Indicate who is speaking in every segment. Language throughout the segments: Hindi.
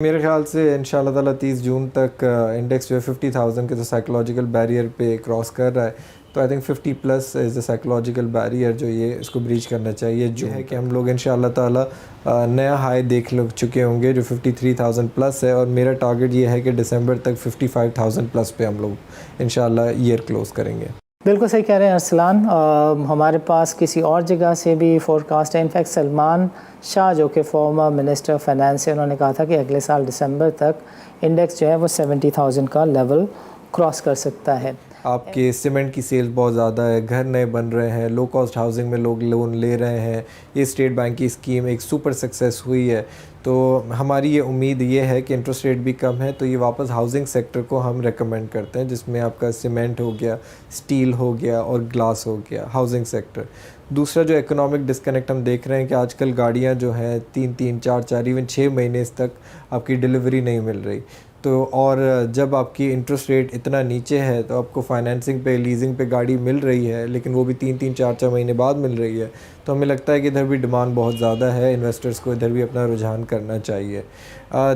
Speaker 1: मेरे ख्याल से इंशाल्लाह ताला 30 जून तक इंडेक्स जो है 50,000 के तो साइकोलॉजिकल बैरियर पे क्रॉस कर रहा है। तो I think 50 plus is the psychological barrier जो ये इसको ब्रीच करना चाहिए। जो है कि हम लोग इंशाल्लाह ताला नया हाई देख चुके होंगे जो 53,000 प्लस है, और मेरा टारगेट ये है कि दिसंबर तक 55,000 प्लस पे हम लोग इंशाल्लाह ईयर क्लोज़ करेंगे।
Speaker 2: बिल्कुल सही कह रहे हैं अरसलान। हमारे पास किसी और जगह से भी फोरकास्ट है। इनफैक्ट सलमान शाह जो कि फॉर्मर मिनिस्टर ऑफ फाइनेंस है, उन्होंने कहा था कि अगले साल दिसंबर तक इंडेक्स जो है वो 70,000 का लेवल क्रॉस कर सकता है।
Speaker 1: आपके सीमेंट की सेल्स बहुत ज़्यादा है, घर नए बन रहे हैं, लो कॉस्ट हाउसिंग में लोग लोन ले रहे हैं, ये स्टेट बैंक की स्कीम एक सुपर सक्सेस हुई है। तो हमारी ये उम्मीद ये है कि इंटरेस्ट रेट भी कम है तो ये वापस हाउसिंग सेक्टर को हम रेकमेंड करते हैं, जिसमें आपका सीमेंट हो गया, स्टील हो गया और ग्लास हो गया, हाउसिंग सेक्टर। दूसरा जो इकोनॉमिक डिस्कनेक्ट हम देख रहे हैं कि आजकल गाड़ियाँ जो हैं 3-3, 4-4, इवन 6 महीने तक आपकी डिलीवरी नहीं मिल रही। तो और जब आपकी इंटरेस्ट रेट इतना नीचे है तो आपको फाइनेंसिंग पे, लीजिंग पे गाड़ी मिल रही है, लेकिन वो भी 3-3, 4-4 महीने बाद मिल रही है। तो हमें लगता है कि इधर भी डिमांड बहुत ज़्यादा है, इन्वेस्टर्स को इधर भी अपना रुझान करना चाहिए।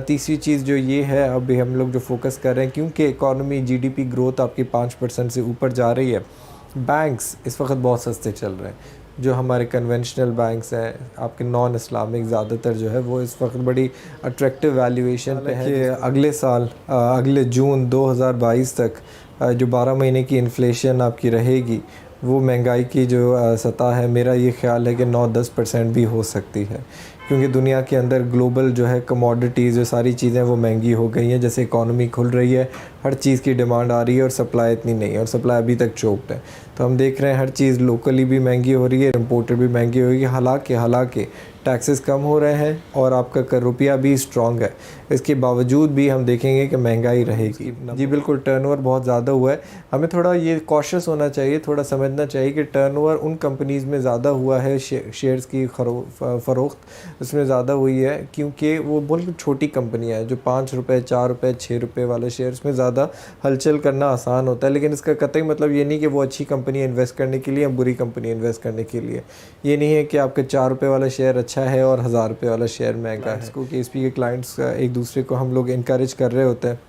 Speaker 1: तीसरी चीज़ जो ये है, अभी हम लोग जो फोकस कर रहे हैं, क्योंकि इकॉनमी GDP ग्रोथ आपकी 5% से ऊपर जा रही है, बैंक्स इस वक्त बहुत सस्ते चल रहे हैं। जो हमारे कन्वेंशनल बैंक्स हैं, आपके नॉन इस्लामिक ज़्यादातर जो है वो इस वक्त बड़ी अट्रैक्टिव वैल्यूएशन पे है कि अगले साल अगले जून 2022 तक जो 12 महीने की इन्फ्लेशन आपकी रहेगी, वो महंगाई की जो सतह है, मेरा ये ख़्याल है कि 9-10% भी हो सकती है। क्योंकि दुनिया के अंदर ग्लोबल जो है कमोडिटीज़, जो सारी चीज़ें वो महंगी हो गई हैं। जैसे इकॉनमी खुल रही है, हर चीज़ की डिमांड आ रही है और सप्लाई इतनी नहीं है, और सप्लाई अभी तक चोक्ड है। तो हम देख रहे हैं हर चीज़ लोकली भी महंगी हो रही है, इम्पोर्टेड भी महंगी हो रही है। हालांकि टैक्सेस कम हो रहे हैं और आपका रुपया भी स्ट्रॉन्ग है, इसके बावजूद भी हम देखेंगे कि महंगाई रहेगी। जी बिल्कुल, टर्नओवर बहुत ज़्यादा हुआ है। हमें थोड़ा ये कॉशियस होना चाहिए, थोड़ा समझना चाहिए कि टर्नओवर उन कंपनीज़ में ज़्यादा हुआ है, शेयर्स की फ़रोख्त उसमें ज़्यादा हुई है, क्योंकि वो बहुत छोटी कंपनियाँ हैं जो 5 रुपये, 4 रुपये, 6 रुपये वाले शेयर्स में ज़्यादा हलचल करना आसान होता है। लेकिन इसका कतई मतलब ये नहीं कि वो अच्छी कंपनी इन्वेस्ट करने के लिए या बुरी कंपनी इन्वेस्ट करने के लिए। ये नहीं है कि आपके 4 रुपये वाला शेयर अच्छा है और 1000 रुपये वाला शेयर महंगा है। इसको KSP के क्लाइंट्स एक दूसरे को हम लोग इनकरेज कर रहे होते हैं।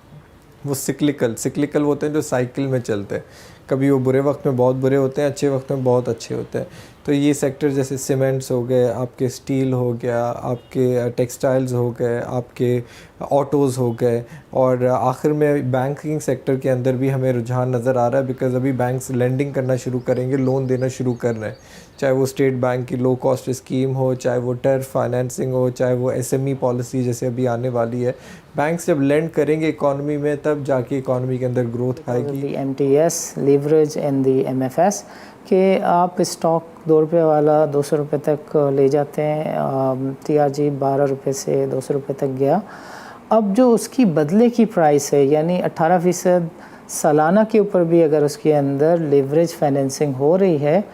Speaker 1: वो सिक्लिकल होते हैं, जो साइकिल में चलते हैं। कभी वो बुरे वक्त में बहुत बुरे होते हैं, अच्छे वक्त में बहुत अच्छे होते हैं। तो ये सेक्टर जैसे सीमेंट्स हो गए, आपके स्टील हो गया, आपके टेक्सटाइल्स हो गए, आपके ऑटोज़ हो गए, और आखिर में बैंकिंग सेक्टर के अंदर भी हमें रुझान नज़र आ रहा है, बिकॉज़ अभी बैंक्स लेंडिंग करना शुरू करेंगे, लोन देना शुरू कर रहे हैं। चाहे वो स्टेट बैंक की लो कॉस्ट स्कीम हो, चाहे वो टर्फ फाइनेंसिंग हो, चाहे वो SME पॉलिसी जैसे अभी आने वाली है। बैंक्स जब लेंड करेंगे इकॉनमी में, तब जाके इकॉनमी के अंदर ग्रोथ आएगी।
Speaker 2: MTS leverage and the MFS कि आप स्टॉक 2 रुपये वाला 200 रुपये तक ले जाते हैं, TRG 12 रुपये से 200 रुपये तक गया। अब जो उसकी बदले की प्राइस है, यानी 18% सालाना के ऊपर भी अगर उसके अंदर लीवरेज फाइनेंसिंग हो रही है,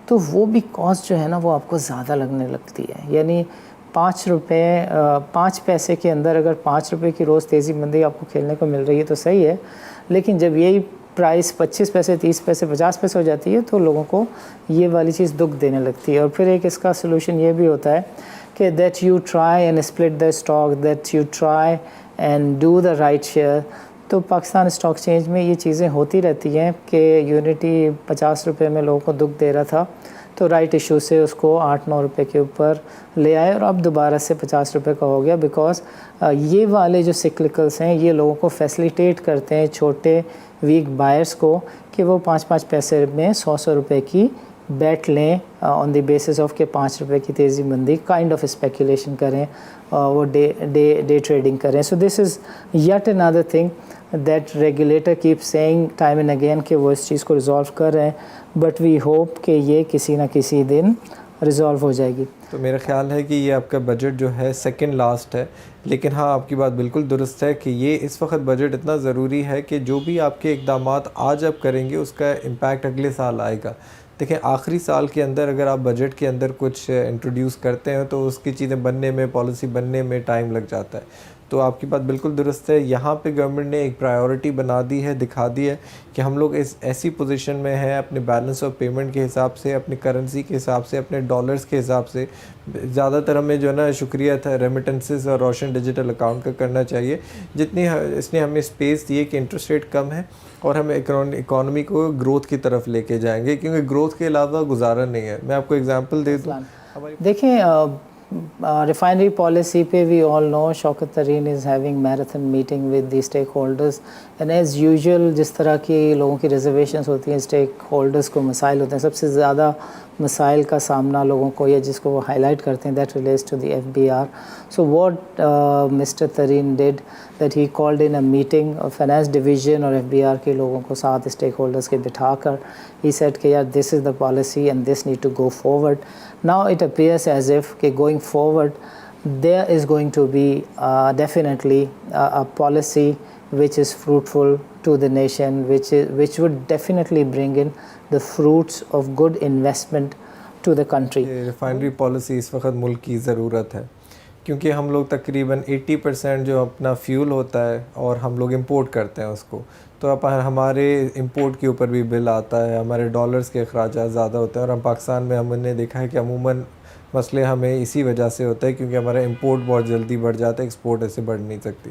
Speaker 2: तो वो भी कॉस्ट जो है ना वो आपको ज़्यादा लगने लगती है। यानी 5 पैसे के अंदर अगर 5 रुपये की रोज़ तेज़ी मंदी आपको खेलने को मिल रही है तो सही है, लेकिन जब यही प्राइस 25 पैसे, 30 पैसे, 50 पैसे हो जाती है तो लोगों को ये वाली चीज़ दुख देने लगती है। और फिर एक इसका सलूशन ये भी होता है कि that you try and split the stock, that you try and do the right share. तो पाकिस्तान स्टॉक एक्सचेंज में ये चीज़ें होती रहती हैं कि यूनिटी 50 रुपये में लोगों को दुख दे रहा था, तो राइट इशू से उसको 8-9 रुपये के ऊपर ले आए और अब दोबारा से 50 रुपये का हो गया। बिकॉज़ ये वाले जो सिक्लिकल्स हैं ये लोगों को फैसिलिटेट करते हैं, छोटे वीक बायर्स को, कि वो 5-5 पैसे में 100-100 रुपये की बेट लें ऑन द बेसिस ऑफ के 5 रुपये की तेज़ी मंदी, काइंड ऑफ स्पेकुलेशन करें, वो डे ट्रेडिंग करें। So this is yet another thing that regulator keep saying time and again कि वो इस चीज़ को रिजॉल्व कर रहे हैं, बट वी होप कि ये किसी ना किसी दिन रिजॉल्व हो जाएगी।
Speaker 1: तो मेरा ख़्याल है कि ये आपका बजट जो है सेकंड लास्ट है, लेकिन हाँ, आपकी बात बिल्कुल दुरुस्त है कि ये इस वक्त बजट इतना ज़रूरी है कि जो भी आपके इक़दामात आज आप करेंगे उसका इम्पैक्ट अगले साल आएगा। देखें, आखिरी साल के अंदर अगर आप बजट के अंदर कुछ इंट्रोड्यूस करते हैं तो उसकी चीज़ें बनने में, पॉलिसी बनने में टाइम लग जाता है। तो आपकी बात बिल्कुल दुरुस्त है। यहाँ पे गवर्नमेंट ने एक प्रायोरिटी बना दी है, दिखा दी है कि हम लोग इस ऐसी पोजीशन में हैं अपने बैलेंस ऑफ पेमेंट के हिसाब से, अपनी करेंसी के हिसाब से, अपने डॉलर्स के हिसाब से। ज़्यादातर हमें जो है ना शुक्रिया था रेमिटेंसेस और रोशन डिजिटल अकाउंट का करना चाहिए, जितनी इसने हमें स्पेस दी है कि इंटरेस्ट रेट कम है और हम इकोनॉमी को ग्रोथ की तरफ लेके जाएंगे, क्योंकि ग्रोथ के अलावा गुजारा नहीं है। मैं आपको एग्जांपल दे दूँ।
Speaker 2: देखिए रिफाइनरी पॉलिसी पे we all know Shaukat Tarin is having marathon meeting with the stakeholders and as usual जिस तरह की लोगों की रिजर्वेशंस होती हैं, स्टेक होल्डर्स को मसाइल होते हैं। सबसे ज़्यादा मसाइल का सामना लोगों को या जिसको वो हाईलाइट करते हैं that relates to the FBR। So what mister Tareen did that he called in a meeting finance division और FBR के लोगों को साथ स्टेक होल्डर्स के बिठाकर ही सेड कि यार this is the policy and this need to go forward. Now it appears as if going forward there is going to be definitely a policy which is fruitful to the nation, which would definitely bring in the fruits of good investment to the country.
Speaker 1: Refinery policy इस वक्त मुल्क की ज़रूरत है, क्योंकि हम लोग तकरीबन 80% जो अपना फ्यूल होता है और हम लोग इंपोर्ट करते हैं उसको, तो अब हमारे इंपोर्ट के ऊपर भी बिल आता है, हमारे डॉलर्स के अखराजात ज़्यादा होते हैं। और हम पाकिस्तान में हमने देखा है कि अमूमन मसले हमें इसी वजह से होता है क्योंकि हमारा इंपोर्ट बहुत जल्दी बढ़ जाता है, एक्सपोर्ट ऐसे बढ़ नहीं सकती।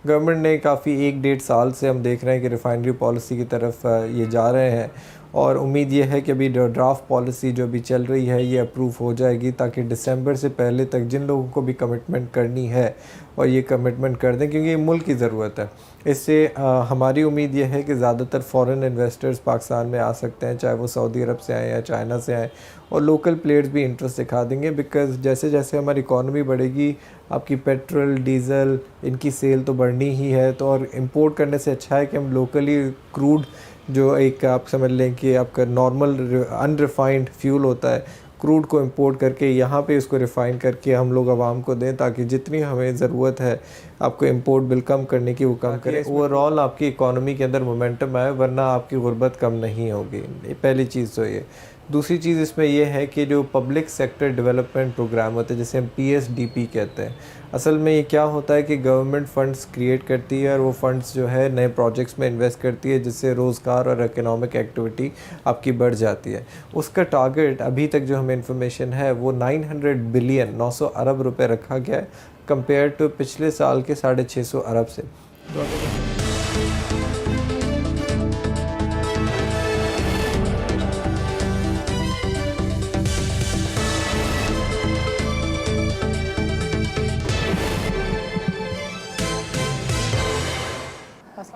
Speaker 1: गवर्नमेंट ने काफ़ी 1-1.5 साल से हम देख रहे हैं कि रिफाइनरी पॉलिसी की तरफ ये जा रहे हैं और उम्मीद ये है कि अभी ड्राफ्ट पॉलिसी जो अभी चल रही है ये अप्रूव हो जाएगी ताकि दिसंबर से पहले तक जिन लोगों को भी कमिटमेंट करनी है और ये कमिटमेंट कर दें, क्योंकि ये मुल्क की ज़रूरत है। इससे हमारी उम्मीद ये है कि ज़्यादातर फॉरेन इन्वेस्टर्स पाकिस्तान में आ सकते हैं, चाहे वो सऊदी अरब से आएँ या चाइना से आएँ, और लोकल प्लेयर्स भी इंटरेस्ट दिखा देंगे। बिकॉज़ जैसे जैसे हमारी इकॉनमी बढ़ेगी आपकी पेट्रोल डीज़ल इनकी सेल तो बढ़नी ही है, तो और इंपोर्ट करने से अच्छा है कि हम लोकली क्रूड जो एक आप समझ लें कि आपका नॉर्मल अनरिफाइंड फ्यूल होता है, क्रूड को इंपोर्ट करके यहाँ पे इसको रिफ़ाइन करके हम लोग आवाम को दें ताकि जितनी हमें ज़रूरत है आपको इंपोर्ट बिल कम करने की वो कम करें। ओवरऑल आपकी इकॉनमी के अंदर मोमेंटम आए, वरना आपकी गुर्बत कम नहीं होगी। पहली चीज़ तो ये। दूसरी चीज़ इसमें यह है कि जो पब्लिक सेक्टर डेवलपमेंट प्रोग्राम होते हैं जिसे हम PSDP कहते हैं, असल में ये क्या होता है कि गवर्नमेंट फ़ंड्स क्रिएट करती है और वो फ़ंड्स जो है नए प्रोजेक्ट्स में इन्वेस्ट करती है, जिससे रोज़गार और इकोनॉमिक एक्टिविटी आपकी बढ़ जाती है। उसका टारगेट अभी तक जो हमें इंफॉर्मेशन है वो 900 बिलियन 900 अरब रुपए रखा गया है, कंपेयर टू पिछले साल के 650 अरब से।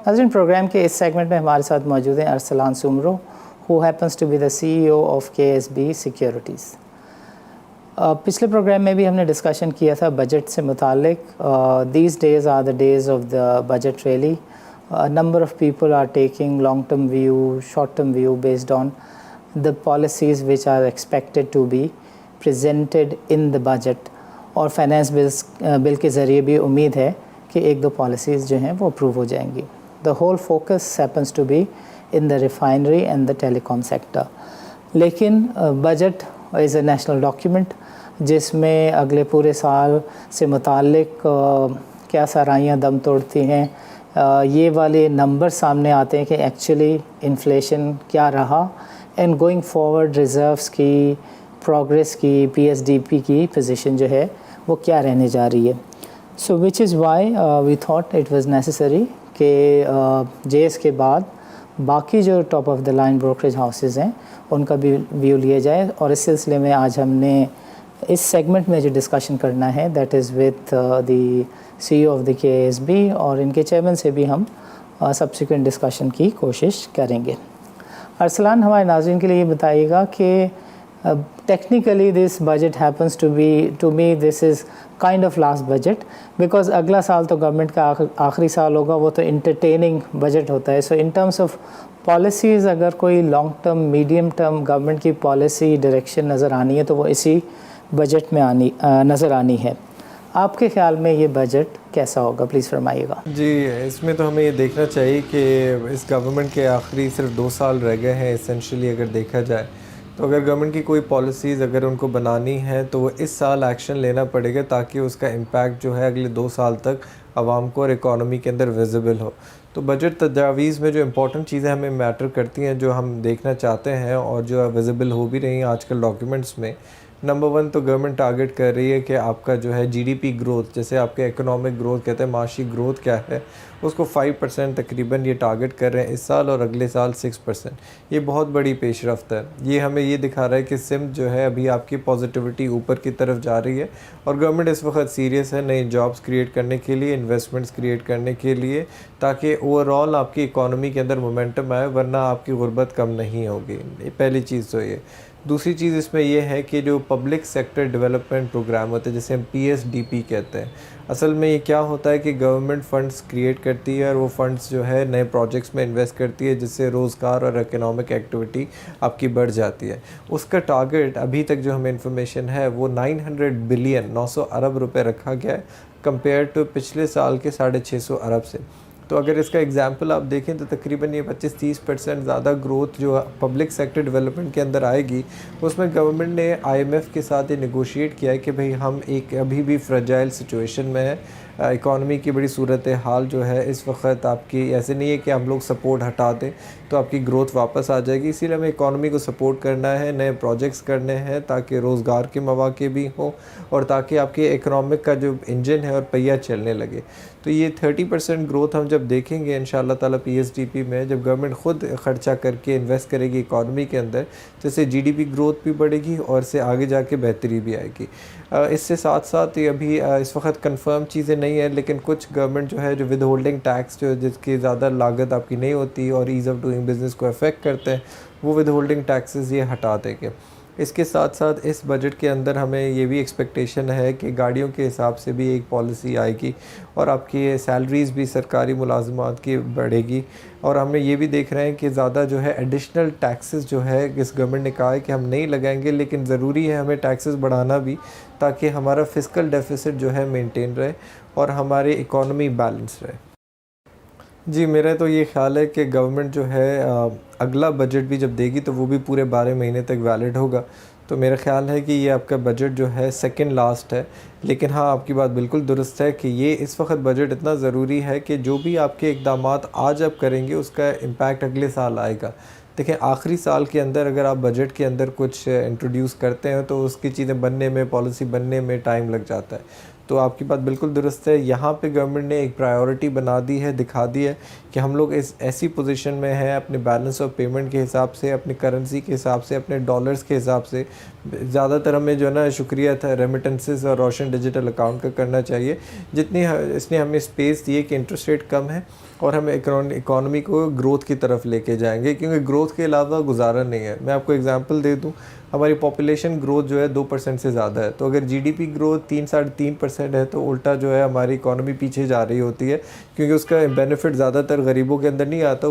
Speaker 2: नाज़रीन, प्रोग्राम के इस सेगमेंट में हमारे साथ मौजूद हैं Arsalan Soomro, who happens to be the CEO of KSB securities. पिछले प्रोग्राम में भी हमने डिस्कशन किया था बजट से मुतालिक। These days are the days of the budget really. Number of people are taking long term view, short term view based on the policies which are expected to be presented in the budget, और फाइनेंस बिल के ज़रिए भी उम्मीद है कि 1-2 पॉलिसीज़ जो हैं वो अप्रूव हो जाएंगी। The whole focus happens to be in the refinery and the telecom sector. लेकिन budget is a national document जिसमें अगले पूरे साल से मुतालिक क्या सराहियाँ दम तोड़ती हैं। ये वाले नंबर सामने आते हैं कि एक्चुअली इन्फ्लेशन क्या रहा एंड गोइंग फॉरवर्ड रिज़र्व्स की, प्रोग्रेस की, PSDP की पोजीशन जो है वो क्या रहने जा रही है। So which is why we thought it was necessary कि JS के बाद बाकी जो top of the line brokerage houses हैं उनका भी व्यू लिया जाए, और इस सिलसिले में आज हमने इस सेगमेंट में जो डिस्कशन करना है that is with the CEO of the KSB, और इनके चेयरमैन से भी हम सब्सिक्वेंट डिस्कशन की कोशिश करेंगे। अरसलान, हमारे नाज़रीन के लिए ये बताइएगा कि technically this budget happens to be, to me this is kind of last budget because अगला साल तो गवर्नमेंट का आखिरी साल होगा, वो तो entertaining बजट होता है। So in terms of policies अगर कोई long term medium term government की पॉलिसी डायरेक्शन नज़र आनी है तो वो इसी बजट में नज़र आनी है। आपके ख्याल में ये बजट कैसा होगा, प्लीज़ फरमाइएगा।
Speaker 1: जी, इसमें तो हमें ये देखना चाहिए कि इस गवर्नमेंट के आखिरी सिर्फ 2 साल रह गए हैं एसेंशियली अगर देखा जाए तो अगर गवर्नमेंट की कोई पॉलिसीज़ अगर उनको बनानी है तो वो इस साल एक्शन लेना पड़ेगा ताकि उसका इम्पैक्ट जो है अगले 2 साल तक आवाम को और इकॉनमी के अंदर विजिबल हो। तो बजट तजावीज़ में जो इम्पोर्टेंट चीज़ें हमें मैटर करती हैं, जो हम देखना चाहते हैं और जो विजिबल हो भी रही हैं आजकल डॉक्यूमेंट्स में, नंबर 1 तो गवर्नमेंट टारगेट कर रही है कि आपका जो है जीडीपी ग्रोथ, जैसे आपके इकोनॉमिक ग्रोथ कहते हैं, माशी ग्रोथ क्या है, उसको 5% तकरीबन ये टारगेट कर रहे हैं इस साल, और अगले साल 6%। ये बहुत बड़ी पेशरफ्त है। ये हमें ये दिखा रहा है कि सिम जो है अभी आपकी पॉजिटिविटी ऊपर की तरफ जा रही है, और गवर्नमेंट इस वक्त सीरियस है नई जॉब्स क्रिएट करने के लिए, इन्वेस्टमेंट्स क्रिएट करने के लिए, ताकि ओवरऑल आपकी इकॉनमी के अंदर मोमेंटम आए, वरना आपकी गुर्बत कम नहीं होगी। ये पहली चीज़ तो ये। दूसरी चीज़ इसमें यह है कि जो पब्लिक सेक्टर डेवलपमेंट प्रोग्राम होते हैं, जैसे हम पीएसडीपी कहते हैं, असल में ये क्या होता है कि गवर्नमेंट फ़ंड्स क्रिएट करती है और वो फ़ंड्स जो है नए प्रोजेक्ट्स में इन्वेस्ट करती है, जिससे रोज़गार और इकोनॉमिक एक्टिविटी आपकी बढ़ जाती है। उसका टारगेट अभी तक जो हमें इंफॉर्मेशन है वो 900 बिलियन 900 अरब रुपए रखा गया है, कंपेयर टू पिछले साल के 650 अरब से। तो अगर इसका एग्जांपल आप देखें तो तकरीबन ये 25-30% ज़्यादा ग्रोथ जो पब्लिक सेक्टर डेवलपमेंट के अंदर आएगी, उसमें गवर्नमेंट ने आईएमएफ के साथ ये नेगोशिएट किया है कि भाई हम एक अभी भी फ्रेजाइल सिचुएशन में है, इकॉनमी की बड़ी सूरत हाल जो है इस वक्त आपकी, ऐसे नहीं है कि हम लोग सपोर्ट हटा दें तो आपकी ग्रोथ वापस आ जाएगी, इसीलिए हमें इकॉनमी को सपोर्ट करना है, नए प्रोजेक्ट्स करने हैं ताकि रोज़गार के मौके भी हों और ताकि आपके इकनॉमिक का जो इंजन है और पहिया चलने लगे। तो ये 30% ग्रोथ हम जब देखेंगे इंशाअल्लाह ताला पीएसडीपी में, जब गवर्नमेंट ख़ुद ख़र्चा करके इन्वेस्ट करेगी इकॉनमी के अंदर, तो इससे जीडीपी ग्रोथ भी बढ़ेगी और इससे आगे जाके बेहतरी भी आएगी। इससे साथ साथ ये अभी इस वक्त कंफर्म चीज़ें नहीं है, लेकिन कुछ गवर्नमेंट जो है जो विद होल्डिंग टैक्स जो जिसकी ज़्यादा लागत आपकी नहीं होती और ईज़ ऑफ डूइंग बिज़नेस को अफेक्ट करते हैं, वो विद होल्डिंग टैक्सेस ये हटा देंगे। इसके साथ साथ इस बजट के अंदर हमें ये भी एक्सपेक्टेशन है कि गाड़ियों के हिसाब से भी एक पॉलिसी आएगी और आपकी सैलरीज़ भी सरकारी मुलाजमात की बढ़ेगी, और हमें ये भी देख रहे हैं कि ज़्यादा जो है एडिशनल टैक्सेस जो है इस गवर्नमेंट ने कहा है कि हम नहीं लगाएंगे, लेकिन ज़रूरी है हमें टैक्सेस बढ़ाना भी, ताकि हमारा फिस्कल डेफिसिट जो है मेंटेन रहे और हमारी इकॉनमी बैलेंस रहे। जी, मेरा तो ये ख़्याल है कि गवर्नमेंट जो है अगला बजट भी जब देगी तो वो भी पूरे 12 महीने तक वैलिड होगा। तो मेरा ख़्याल है कि ये आपका बजट जो है सेकंड लास्ट है, लेकिन हाँ, आपकी बात बिल्कुल दुरुस्त है कि ये इस वक्त बजट इतना ज़रूरी है कि जो भी आपके इक़दामात आज आप करेंगे उसका इम्पैक्ट अगले साल आएगा। देखें, आखिरी साल के अंदर अगर आप बजट के अंदर कुछ इंट्रोड्यूस करते हैं तो उसकी चीज़ें बनने में, पॉलिसी बनने में टाइम लग जाता है। तो आपकी बात बिल्कुल दुरुस्त है। यहाँ पे गवर्नमेंट ने एक प्रायोरिटी बना दी है, दिखा दी है कि हम लोग इस ऐसी पोजीशन में हैं अपने बैलेंस ऑफ पेमेंट के हिसाब से, अपनी करेंसी के हिसाब से, अपने डॉलर्स के हिसाब से। ज़्यादातर हमें जो है ना शुक्रिया था रेमिटेंसेस और रोशन डिजिटल अकाउंट का करना चाहिए, जितनी इसने हमें स्पेस दी है कि इंटरेस्ट रेट कम है और हम इकॉनमी को ग्रोथ की तरफ लेके जाएंगे, क्योंकि ग्रोथ के अलावा गुजारा नहीं है। मैं आपको एग्जांपल दे दूं, हमारी पॉपुलेशन ग्रोथ जो है 2% से ज़्यादा है, तो अगर जीडीपी ग्रोथ 3-3.5% है तो उल्टा जो है हमारी इकॉनमी पीछे जा रही होती है, क्योंकि उसका बेनिफिट ज़्यादातर गरीबों के अंदर नहीं आता,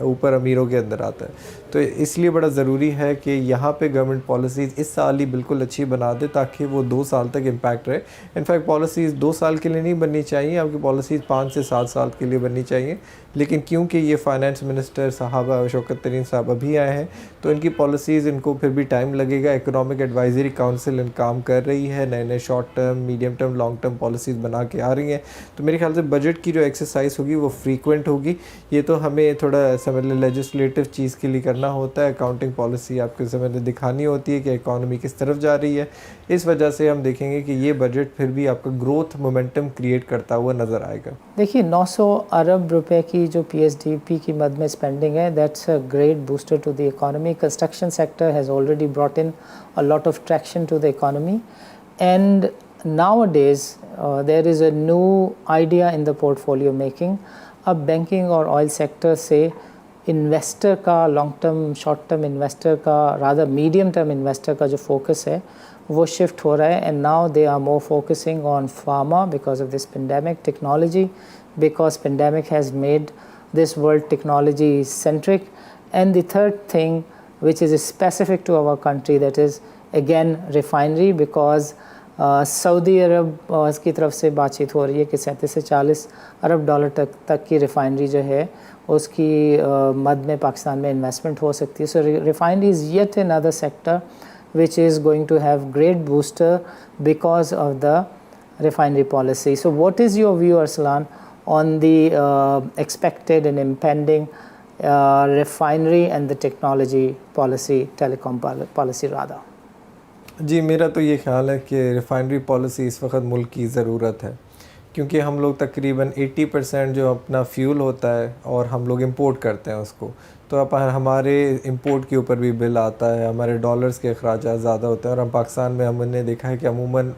Speaker 1: ऊपर अमीरों के अंदर आता है। तो इसलिए बड़ा ज़रूरी है कि यहाँ पे गवर्नमेंट पॉलिसीज़ इस साल ही बिल्कुल अच्छी बना दे ताकि वो 2 साल तक इम्पैक्ट रहे। इनफैक्ट पॉलिसीज़ 2 साल के लिए नहीं बननी चाहिए, आपकी पॉलिसीज़ 5 से 7 साल के लिए बननी चाहिए, लेकिन क्योंकि ये फाइनेंस मिनिस्टर साहब शौकत तरीन साहब अभी आए हैं तो इनकी पॉलिसीज़, इनको फिर भी टाइम लगेगा। इकोनॉमिक एडवाइजरी काउंसिल इन काम कर रही है, नए नए short term, medium term, long term policies बना के आ रही हैं। तो मेरे ख्याल से बजट की जो एक्सरसाइज होगी वो फ्रीक्वेंट होगी। ये तो हमें थोड़ा समझ लें लेजिस्लेटिव चीज़ के लिए करना होता है, अकाउंटिंग पॉलिसी आपको समझ दिखानी होती है कि इकॉनमी किस तरफ जा रही है। इस वजह से हम देखेंगे कि ये बजट फिर भी आपका ग्रोथ मोमेंटम क्रिएट करता हुआ नज़र आएगा।
Speaker 2: देखिए, 900 अरब रुपए की जो पीएसडीपी की मद में स्पेंडिंग है, that's a great booster to the economy. Construction sector has already brought in a lot of traction to the economy, and nowadays there is a new idea in the portfolio making. अब बैंकिंग और ऑयल सेक्टर से इन्वेस्टर का, long term, short term investor का, रादर मीडियम टर्म इन्वेस्टर का जो फोकस है वो शिफ्ट हो रहा है, and now they are more focusing on pharma because of this pandemic, technology because pandemic has made this world technology centric, and the third thing which is specific to our country, that is again refinery, because Saudi Arab की तरफ से बातचीत हो रही है कि 37 से 40 अरब डॉलर तक की रिफ़ाइनरी जो है उसकी मद में पाकिस्तान में इन्वेस्टमेंट हो सकती है. So refinery is yet another sector which is going to have great booster because of the refinery policy. So what is your view, Arslan, on the expected and impending refinery and the technology policy, telecom policy rather?
Speaker 1: जी, मेरा तो ये ख़्याल है कि रिफ़ाइनरी पॉलिसी इस वक्त मुल्क की ज़रूरत है, क्योंकि हम लोग तकरीबन 80% जो अपना फ्यूल होता है और हम लोग इंपोर्ट करते हैं उसको, तो अब हमारे इंपोर्ट के ऊपर भी बिल आता है, हमारे डॉलर्स के अखराजात ज़्यादा होते हैं और हम पाकिस्तान में हमने देखा है कि अमूमन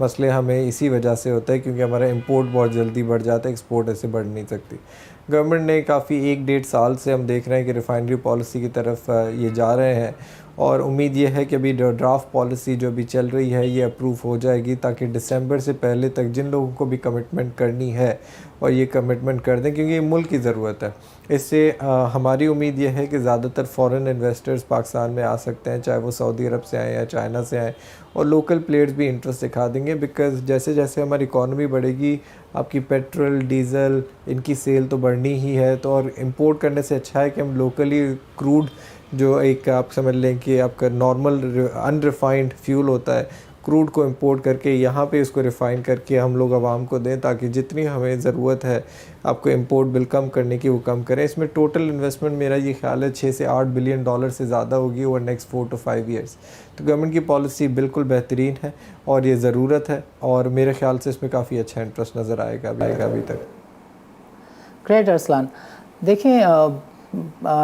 Speaker 1: मसले हमें इसी वजह से होता है क्योंकि हमारा इंपोर्ट बहुत जल्दी बढ़ जाता है, एक्सपोर्ट ऐसे बढ़ नहीं सकती. गवर्नमेंट ने काफ़ी 1-1.5 साल से हम देख रहे हैं कि रिफ़ाइनरी पॉलिसी की तरफ ये जा रहे हैं और उम्मीद ये है कि अभी ड्राफ्ट पॉलिसी जो भी चल रही है ये अप्रूव हो जाएगी ताकि दिसंबर से पहले तक जिन लोगों को भी कमिटमेंट करनी है और ये कमिटमेंट कर दें, क्योंकि ये मुल्क की ज़रूरत है. इससे हमारी उम्मीद ये है कि ज़्यादातर फॉरेन इन्वेस्टर्स पाकिस्तान में आ सकते हैं, चाहे वो सऊदी अरब से आएँ या चाइना से आएँ, और लोकल प्लेयर्स भी इंटरेस्ट दिखा देंगे. बिकॉज़ जैसे जैसे हमारी इकॉनमी बढ़ेगी, आपकी पेट्रोल, डीज़ल, इनकी सेल तो बढ़नी ही है. तो और इंपोर्ट करने से अच्छा है कि हम लोकली क्रूड, जो एक आप समझ लें कि आपका नॉर्मल अनरिफाइंड फ्यूल होता है, क्रूड को इंपोर्ट करके यहाँ पे इसको रिफ़ाइन करके हम लोग आवाम को दें ताकि जितनी हमें ज़रूरत है आपको इंपोर्ट बिल कम करने की वो कम करें. इसमें टोटल इन्वेस्टमेंट मेरा ये ख्याल है 6 से 8 बिलियन डॉलर से ज़्यादा होगी ओवर नेक्स्ट 4 to 5 ईयर्स. तो गवर्नमेंट की पॉलिसी बिल्कुल बेहतरीन है और ये ज़रूरत है और मेरे ख्याल से इसमें काफ़ी अच्छा इंटरेस्ट नज़र आएगा अभी तक.
Speaker 2: ग्रेट अरसलान. देखें,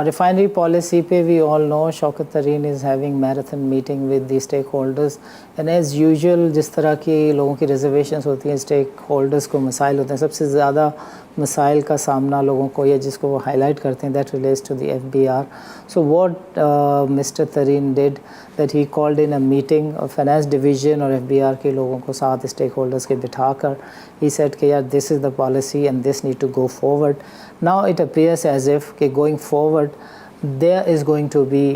Speaker 2: refinery policy पे we all know शौकत तरीन is having marathon meeting with the stakeholders and as usual जिस तरह की लोगों की reservations होती हैं, stakeholders को मसाइल होते हैं, सबसे ज़्यादा मसाइल का सामना लोगों को या जिसको वो highlight करते हैं that relates to the FBR. So what Mr. Tareen did that he called in a meeting of finance division और FBR के लोगों को साथ stakeholders के बिठाकर he said कि यार this is the policy and this need to go forward. Now it appears as if कि going forward there is going to be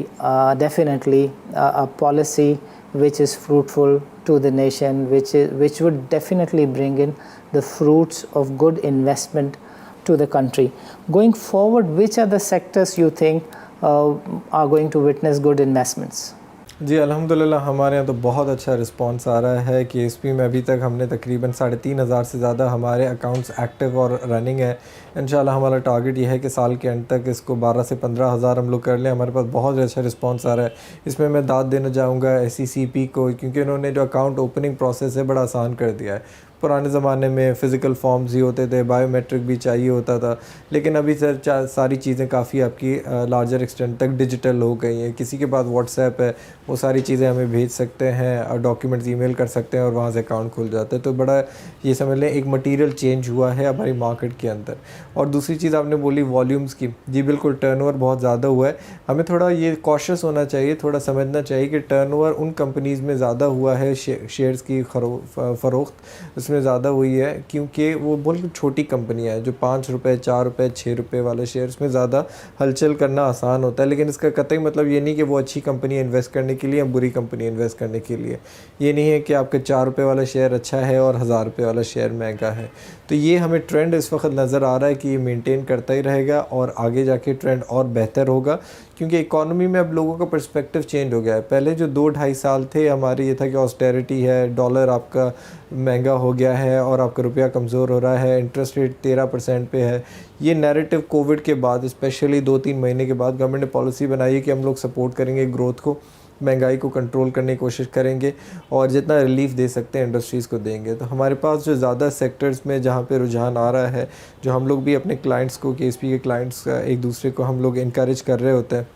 Speaker 2: definitely a policy which is fruitful to the nation, which would definitely bring in the fruits of good investment to the country. Going forward, which are the sectors you think are going to witness good investments?
Speaker 1: जी अल्हम्दुलिल्लाह हमारे यहाँ तो बहुत अच्छा रिस्पांस आ रहा है कि KSP में अभी तक हमने तकरीबन 3,500 से ज़्यादा हमारे अकाउंट्स एक्टिव और रनिंग है. इंशाल्लाह हमारा टारगेट ये है कि साल के एंड तक इसको 12 से 15 हज़ार हम लोग कर लें. हमारे पास बहुत अच्छा रिस्पांस आ रहा है. इसमें मैं दाद देना चाहूँगा SECP को, क्योंकि उन्होंने जो अकाउंट ओपनिंग प्रोसेस है बड़ा आसान कर दिया है. पुराने ज़माने में फ़िज़िकल फॉर्म्स ही होते थे, बायोमेट्रिक भी चाहिए होता था, लेकिन अभी सर सारी चीज़ें काफ़ी आपकी लार्जर एक्सटेंट तक डिजिटल हो गई हैं. किसी के पास व्हाट्सएप है, वो सारी चीज़ें हमें भेज सकते हैं और डॉक्यूमेंट्स ईमेल कर सकते हैं और वहाँ से अकाउंट खुल जाता है. तो बड़ा ये समझ लें एक मटीरियल चेंज हुआ है हमारी मार्केट के अंदर. और दूसरी चीज़ आपने बोली वॉल्यूम्स की, जी बिल्कुल टर्नओवर बहुत ज़्यादा हुआ है. हमें थोड़ा ये कॉशियस होना चाहिए, थोड़ा समझना चाहिए कि टर्नओवर उन कंपनीज़ में ज़्यादा हुआ है, शेयर्स की फ़रोख्त उसमें ज़्यादा हुई है क्योंकि वो बहुत छोटी कंपनियाँ हैं जो 5 रुपये, 4 रुपये, 6 रुपये वाले शेयर्स में ज़्यादा हलचल करना आसान होता है. लेकिन इसका कतई मतलब ये नहीं कि वो अच्छी कंपनी इन्वेस्ट करने के लिए या बुरी कंपनी इन्वेस्ट करने के लिए. ये नहीं है कि आपके 4 रुपये वाला शेयर अच्छा है और 1000 रुपये वाला शेयर महंगा है. तो ये हमें ट्रेंड इस वक्त नज़र आ रहा है कि ये मेंटेन करता ही रहेगा और आगे जाके ट्रेंड और बेहतर होगा, क्योंकि इकॉनमी में अब लोगों का पर्सपेक्टिव चेंज हो गया है. पहले जो 2-2.5 साल थे हमारे ये था कि ऑस्टेरिटी है, डॉलर आपका महंगा हो गया है और आपका रुपया कमज़ोर हो रहा है, इंटरेस्ट रेट 13% पे है. ये नैरेटिव कोविड के बाद स्पेशली 2-3 महीने के बाद गवर्नमेंट ने पॉलिसी बनाई है कि हम लोग सपोर्ट करेंगे ग्रोथ को, महंगाई को कंट्रोल करने की कोशिश करेंगे और जितना रिलीफ दे सकते हैं इंडस्ट्रीज़ को देंगे. तो हमारे पास जो ज़्यादा सेक्टर्स में जहाँ पे रुझान आ रहा है, जो हम लोग भी अपने क्लाइंट्स को, KSP के क्लाइंट्स एक दूसरे को हम लोग इनकरेज कर रहे होते हैं,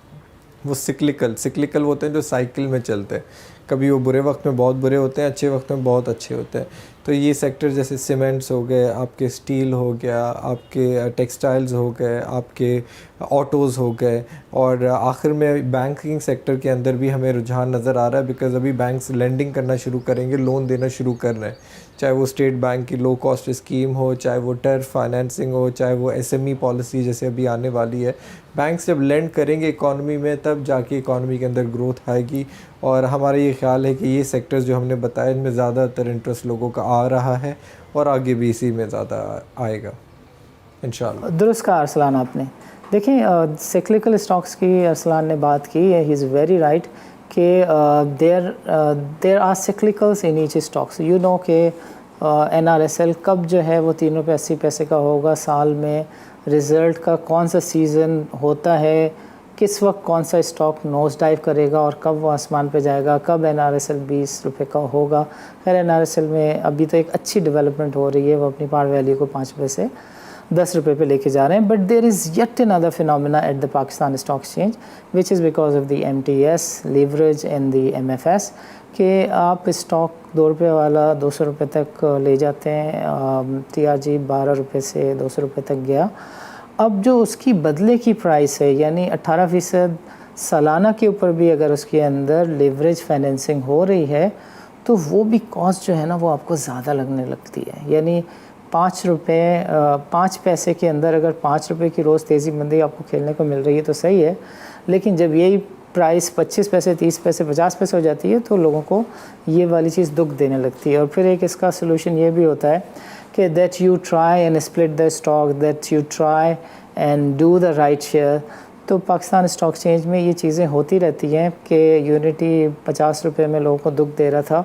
Speaker 1: वो सिक्लिकल होते हैं, जो साइकिल में चलते हैं. कभी वो बुरे वक्त में बहुत बुरे होते हैं, अच्छे वक्त में बहुत अच्छे होते हैं. तो ये सेक्टर जैसे सीमेंट्स हो गए, आपके स्टील हो गया, आपके टेक्सटाइल्स हो गए, आपके ऑटोज़ हो गए, और आखिर में बैंकिंग सेक्टर के अंदर भी हमें रुझान नज़र आ रहा है बिकॉज़ अभी बैंक्स लेंडिंग करना शुरू करेंगे, लोन देना शुरू कर रहे हैं. चाहे वो स्टेट बैंक की लो कॉस्ट स्कीम हो, चाहे वो टर्फ फाइनेंसिंग हो, चाहे वो SME पॉलिसी जैसे अभी आने वाली है। बैंक्स जब लेंड करेंगे इकॉनमी में तब जाके इकॉनमी के अंदर ग्रोथ आएगी। और हमारा ये ख्याल है कि ये सेक्टर्स जो हमने बताया इनमें ज़्यादातर इंटरेस्ट लोगों का आ रहा है और आगे भी इसी में ज़्यादा आएगा इंशाल्लाह।
Speaker 2: दुरुस्त कहा अरसलान आपने। देखिए साइक्लिकल स्टॉक्स की अरसलान ने बात की है, ही इज़ वेरी राइट कि there are cyclicals in each stocks. You know कि NRSL कब जो है वो 3 रुपये 80 पैसे का होगा, साल में रिज़ल्ट का कौन सा सीज़न होता है, किस वक्त कौन सा स्टॉक नोज डाइव करेगा और कब वो आसमान पे जाएगा, कब NRSL 20 रुपये का होगा। खैर NRSL में अभी तो एक अच्छी डेवलपमेंट हो रही है, वो अपनी पार वैल्यू को 5 रुपये से 10 रुपये पे लेके जा रहे हैं। But there is yet another phenomena at the Pakistan stock exchange which is because of the MTS leverage and the MFS कि आप स्टॉक 2 रुपये वाला 200 रुपये तक ले जाते हैं। TRG 12 रुपये से 200 रुपये तक गया। अब जो उसकी बदले की प्राइस है यानी 18% सालाना के ऊपर भी अगर उसके अंदर लीवरेज फाइनेंसिंग हो रही है तो वो भी कॉस्ट जो है ना वो आपको ज़्यादा लगने लगती है। यानी 5 पैसे के अंदर अगर 5 रुपये की रोज़ तेज़ी मंदी आपको खेलने को मिल रही है तो सही है, लेकिन जब यही प्राइस 25 पैसे 30 पैसे 50 पैसे हो जाती है तो लोगों को ये वाली चीज़ दुख देने लगती है। और फिर एक इसका सलूशन ये भी होता है कि that you try and split the stock, that you try and do the right share. तो पाकिस्तान स्टॉक एक्सचेंज में ये चीज़ें होती रहती हैं कि यूनिटी 50 रुपये में लोगों को दुख दे रहा था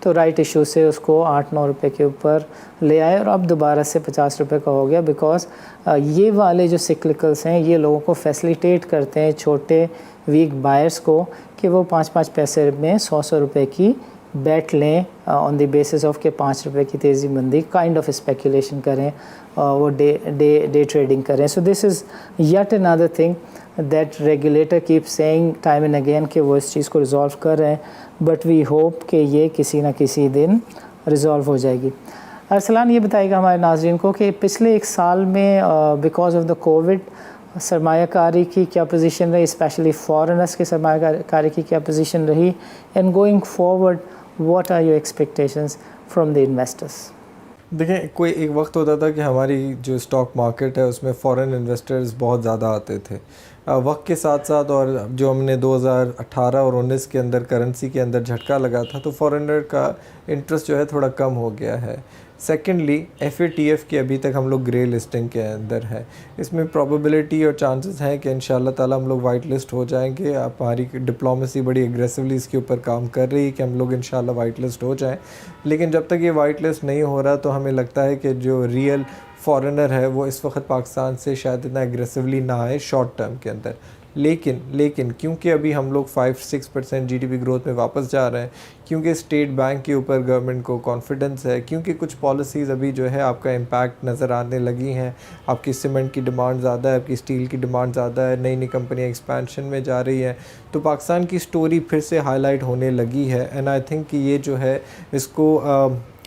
Speaker 2: तो राइट इशू से उसको 8-9 रुपये के ऊपर ले आए और अब दोबारा से 50 रुपये का हो गया। बिकॉज ये वाले जो सिक्लिकल्स हैं ये लोगों को फैसिलिटेट करते हैं, छोटे वीक बायर्स को, कि वो 5-5 पैसे में 100 रुपये की बैट लें ऑन द बेसिस ऑफ के 5 रुपये की तेज़ी मंदी काइंड ऑफ स्पेकुलेशन करें, वो डे ट्रेडिंग करें। So this is yet another thing that regulator keep saying time and again कि वो इस चीज़ को रिजॉल्व कर रहे हैं, बट वी होप कि ये किसी ना किसी दिन रिजॉल्व हो जाएगी। अरसलान ये बताएगा हमारे नाज़रीन को कि पिछले 1 साल में बिकॉज ऑफ द कोविड सरमायाकारी की क्या पोजीशन रही, स्पेशली फॉरेनर्स के सरमायाकारी की क्या पोजीशन रही, and going forward what are your expectations from the investors.
Speaker 1: देखें, कोई एक वक्त होता था कि हमारी जो स्टॉक मार्केट है उसमें फ़ॉरेन इन्वेस्टर्स बहुत ज़्यादा आते थे। वक्त के साथ साथ और जो हमने 2018 और 19 के अंदर करेंसी के अंदर झटका लगा था तो फॉरेनर का इंटरेस्ट जो है थोड़ा कम हो गया है। सेकेंडली FATF की अभी तक हम लोग ग्रे लिस्टिंग के अंदर है। इसमें प्रोबेबिलिटी और चांसेस हैं कि इंशाल्लाह ताला हम लोग वाइट लिस्ट हो जाएंगे। हमारी डिप्लोमेसी बड़ी एग्रेसिवली इसके ऊपर काम कर रही है कि हम लोग इंशाल्लाह वाइट लिस्ट हो जाएं। लेकिन जब तक ये वाइट लिस्ट नहीं हो रहा तो हमें लगता है कि जो रियल फॉरेनर है वो इस वक्त पाकिस्तान से शायद इतना एग्रेसिवली ना आए शॉर्ट टर्म के अंदर। लेकिन क्योंकि अभी हम लोग 5-6% GDP ग्रोथ में वापस जा रहे हैं, क्योंकि स्टेट बैंक के ऊपर गवर्नमेंट को कॉन्फिडेंस है, क्योंकि कुछ पॉलिसीज़ अभी जो है आपका इम्पैक्ट नज़र आने लगी हैं। आपकी सीमेंट की डिमांड ज़्यादा है, आपकी स्टील की डिमांड ज़्यादा है, नई नई कंपनियाँ एक्सपेंशन में जा रही हैं, तो पाकिस्तान की स्टोरी फिर से हाईलाइट होने लगी है। एंड आई थिंक कि ये जो है इसको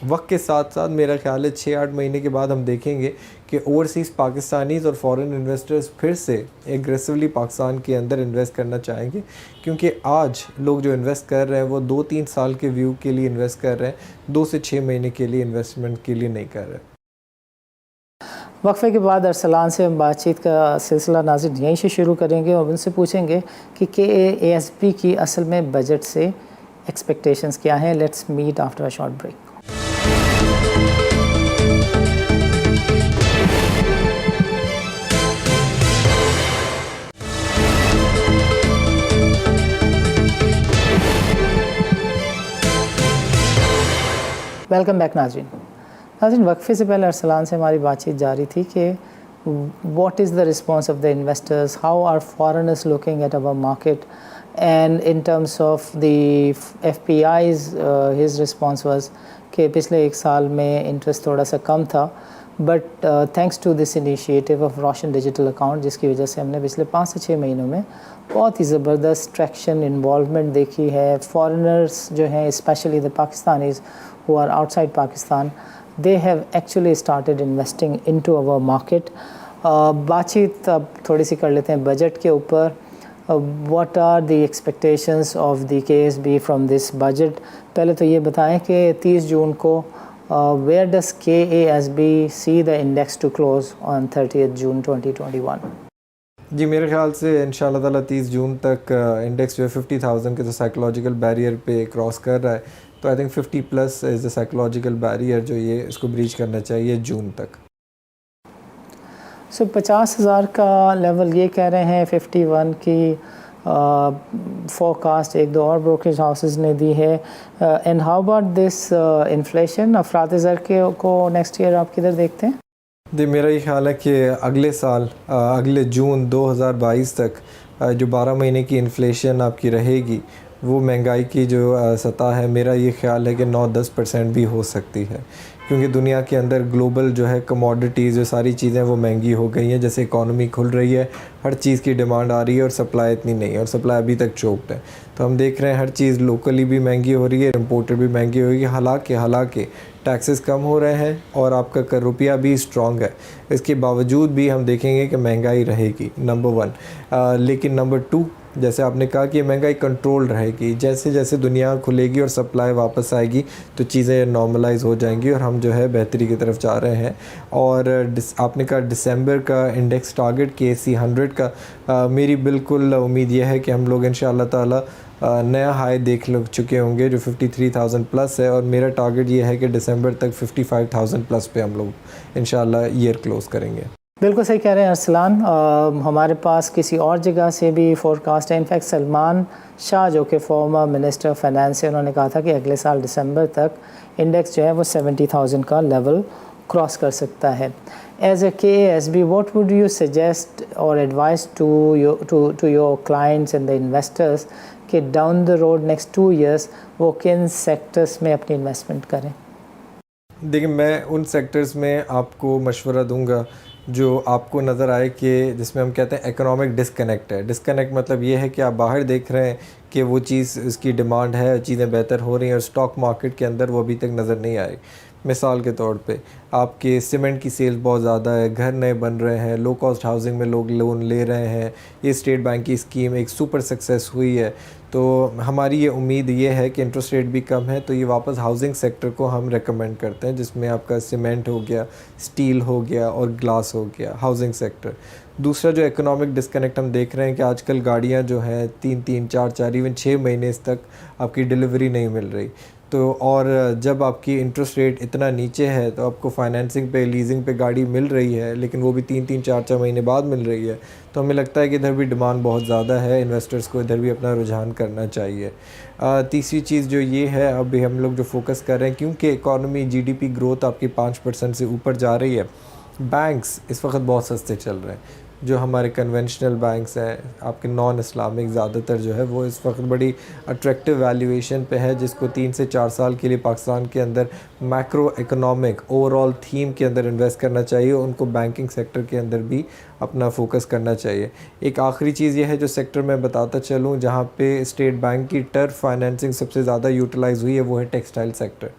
Speaker 1: वक्त के साथ साथ मेरा ख्याल है 6-8 महीने के बाद हम देखेंगे कि ओवरसीज़ पाकिस्तानीज़ और फॉरेन इन्वेस्टर्स फिर से एग्रेसिवली पाकिस्तान के अंदर इन्वेस्ट करना चाहेंगे, क्योंकि आज लोग जो इन्वेस्ट कर रहे हैं वो 2-3 साल के व्यू के लिए इन्वेस्ट कर रहे हैं, 2 से 6 महीने के लिए इन्वेस्टमेंट के लिए नहीं कर रहे।
Speaker 2: वक्फे के बाद अरसलान से हम बातचीत का सिलसिला नाज़रीन यहीं से शुरू करेंगे और उनसे पूछेंगे कि KASB की असल में बजट से एक्सपेक्टेशंस क्या हैं। Let's meet after a short break. Welcome back नाज़रीन, वक्फे से पहले अरसलान से हमारी बातचीत जारी थी कि what is the response of the investors, how are foreigners looking at our market, and in terms of the FPIs his response was कि पिछले 1 साल में इंटरेस्ट थोड़ा सा कम था, but thanks to this initiative of Roshan digital account, जिसकी वजह से हमने पिछले 5 से 6 महीनों में बहुत ही ज़बरदस्त ट्रैक्शन इन्वॉल्वमेंट देखी है। फॉरेनर्स जो हैं, specially the Pakistanis who are outside Pakistan, they have actually started investing into our market. बातचीत अब थोड़ी सी कर लेते हैं बजट के ऊपर। What are the expectations of the KSB from this budget? पहले तो ये बताएं कि 30 जून को where does KASB see the index to close on 30th June 2021?
Speaker 1: जी मेरे ख्याल से इंशाल्लाह ताला 30 जून तक इंडेक्स जो है 50,000 के जो साइकोलॉजिकल बैरियर पे क्रॉस कर रहा है, तो I think 50 plus is the psychological barrier जो ये इसको ब्रीच करना चाहिए जून तक।
Speaker 2: सो 50,000 का लेवल ये कह रहे हैं, 51 की फोरकास्ट एक दो और ब्रोकरेज हाउसेस ने दी है। And how about this inflation, अफरात ज़र के को नेक्स्ट ईयर आप किधर देखते हैं?
Speaker 1: जी मेरा ये ख्याल है कि अगले साल अगले जून 2022 तक जो 12 महीने की इन्फ्लेशन आपकी रहेगी, वो महंगाई की जो सतह है, मेरा ये ख्याल है कि 9-10% भी हो सकती है, क्योंकि दुनिया के अंदर ग्लोबल जो है कमोडिटीज़ जो सारी चीज़ें वो महंगी हो गई हैं। जैसे इकॉनमी खुल रही है, हर चीज़ की डिमांड आ रही है और सप्लाई इतनी नहीं है, और सप्लाई अभी तक चोक्ड है। तो हम देख रहे हैं हर चीज़ लोकली भी महंगी हो रही है, इम्पोर्टेड भी महंगी हो रही है। हालांकि टैक्सेस कम हो रहे हैं और आपका कर रुपया भी स्ट्रॉन्ग है, इसके बावजूद भी हम देखेंगे कि महंगाई रहेगी, नंबर 1। लेकिन नंबर 2, जैसे आपने कहा कि महंगाई कंट्रोल रहेगी। जैसे जैसे दुनिया खुलेगी और सप्लाई वापस आएगी तो चीज़ें नॉर्मलाइज हो जाएंगी और हम जो है बेहतरी की तरफ जा रहे हैं। और आपने कहा दिसंबर का इंडेक्स टारगेट KSE 100 का, मेरी बिल्कुल उम्मीद यह है कि हम लोग इंशाअल्लाह ताला नया हाई देख चुके होंगे जो 53,000 प्लस है, और मेरा टारगेट ये है कि दिसंबर तक 55,000 प्लस पे हम लोग इंशाअल्लाह ईयर क्लोज़ करेंगे।
Speaker 2: बिल्कुल सही कह रहे हैं अरसलान। हमारे पास किसी और जगह से भी फोरकास्ट है। इनफैक्ट सलमान शाह जो कि फॉर्मर मिनिस्टर ऑफ फाइनेंस है, उन्होंने कहा था कि अगले साल दिसंबर तक इंडेक्स जो है वो 70,000 का लेवल क्रॉस कर सकता है। As a KASB, what would you suggest और advise to your clients and the investors कि down the road next 2 years वो किन सेक्टर्स में अपनी इन्वेस्टमेंट करें?
Speaker 1: देखिए मैं उन सेक्टर्स में आपको मशवरा दूंगा जो आपको नज़र आए कि जिसमें हम कहते हैं इकोनॉमिक डिस्कनेक्ट है। डिस्कनेक्ट मतलब ये है कि आप बाहर देख रहे हैं कि वो चीज़ इसकी डिमांड है, चीज़ें बेहतर हो रही हैं, और स्टॉक मार्केट के अंदर वो अभी तक नज़र नहीं आई। मिसाल के तौर पे आपके सीमेंट की सेल्स बहुत ज़्यादा है, घर नए बन रहे हैं, लो कॉस्ट हाउसिंग में लोग लोन ले रहे हैं, ये स्टेट बैंक की स्कीम एक सुपर सक्सेस हुई है। तो हमारी ये उम्मीद ये है कि इंटरेस्ट रेट भी कम है, तो ये वापस हाउसिंग सेक्टर को हम रेकमेंड करते हैं, जिसमें आपका सीमेंट हो गया, स्टील हो गया और ग्लास हो गया, हाउसिंग सेक्टर। दूसरा जो इकोनॉमिक डिस्कनेक्ट हम देख रहे हैं कि आजकल गाड़ियाँ जो हैं 3-3, 4-4, इवन 6 महीने तक आपकी डिलीवरी नहीं मिल रही। तो और जब आपकी इंटरेस्ट रेट इतना नीचे है तो आपको फाइनेंसिंग पे, लीजिंग पे गाड़ी मिल रही है, लेकिन वो भी 3-3, 4-4 महीने बाद मिल रही है, तो हमें लगता है कि इधर भी डिमांड बहुत ज़्यादा है, इन्वेस्टर्स को इधर भी अपना रुझान करना चाहिए। तीसरी चीज़ जो ये है, अभी हम लोग जो फोकस कर रहे हैं, क्योंकि इकॉनमी GDP ग्रोथ आपकी 5% से ऊपर जा रही है, बैंक्स इस वक्त बहुत सस्ते चल रहे हैं। जो हमारे कन्वेंशनल बैंक्स हैं, आपके नॉन इस्लामिक ज़्यादातर जो है वो इस वक्त बड़ी अट्रैक्टिव वैल्यूएशन पे है, जिसको 3 से 4 साल के लिए पाकिस्तान के अंदर मैक्रो इकोनॉमिक ओवरऑल थीम के अंदर इन्वेस्ट करना चाहिए। उनको बैंकिंग सेक्टर के अंदर भी अपना फोकस करना चाहिए। एक आखिरी चीज़ ये है जो सेक्टर में बताता चलूँ, जहाँ पे स्टेट बैंक की टर्फ फाइनेंसिंग सबसे ज़्यादा यूटिलाइज़ हुई है, वो है टेक्सटाइल सेक्टर।